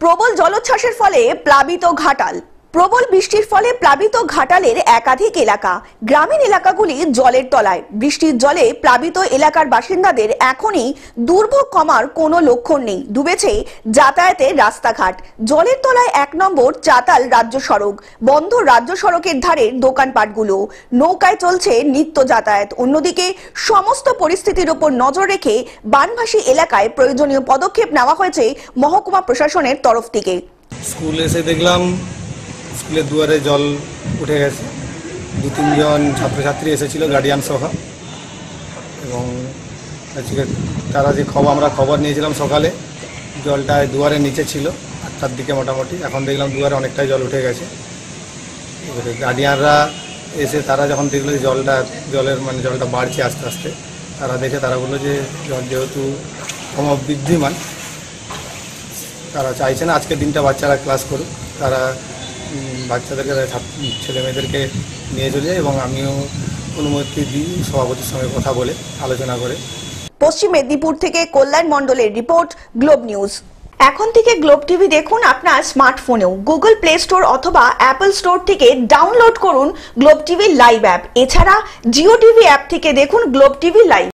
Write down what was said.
প্রবল জলোচ্ছ্বাসের ফলে প্লাবিত ঘাটাল। প্রবল বৃষ্টির ফলে প্লাবিত ঘাটালের একাধিক এলাকা। গ্রামীণ এলাকাগুলি জলের তলায়। বৃষ্টির জলে প্লাবিত এলাকার বাসিন্দাদের এখনই দুর্ভোগ কমার কোনো লক্ষণ নেই। ডুবেছে যাতায়াতের রাস্তাঘাট। জলের তলায় 1 নম্বর চাতাল রাজ্য সড়ক। বন্ধ রাজ্য সড়কের ধারে দোকানপাটগুলো। নৌকায় চলছে নিত্য যাতায়াত। অন্যদিকে সমস্ত পরিস্থিতির উপর নজর রেখে বানভাসী এলাকায় প্রয়োজনীয় পদক্ষেপ নেওয়া হয়েছে মহকুমা প্রশাসনের তরফ থেকে। স্কুল এসে দেখলাম স্কুলের দুয়ারে জল উঠে গেছে। 2-3 জন ছাত্রছাত্রী এসেছিল গার্ডিয়ান সহ, এবং তারা যে আমরা খবর নিয়েছিলাম সকালে, জলটা দুয়ারের নিচে ছিল 8টার দিকে মোটামুটি। এখন দেখলাম দুয়ারে অনেকটাই জল উঠে গেছে। এবারে গার্ডিয়ানরা এসে তারা যখন দেখলো যে জলটা বাড়ছে আস্তে আস্তে, তারা বললো যে জল যেহেতু ক্রমবৃদ্ধিমান, তারা চাইছে না আজকের দিনটা বাচ্চারা ক্লাস করুক। তারা বাচ্চাদেরকে ছেলে মেয়েদেরকে নিয়ে চলে যায়, এবং আমিও অনুমতি দিই সভাপতির সঙ্গে কথা বলে আলোচনা করে। পশ্চিম মেদিনীপুর থেকে কল্যাণ মণ্ডলের রিপোর্ট, গ্লোব নিউজ। এখন থেকে গ্লোব টিভি দেখুন আপনার স্মার্টফোনেও। গুগল প্লে স্টোর অথবা অ্যাপল স্টোর থেকে ডাউনলোড করুন গ্লোব টিভি লাইভ অ্যাপ। এছাড়া জিও টিভি অ্যাপ থেকে দেখুন গ্লোব টিভি লাইভ।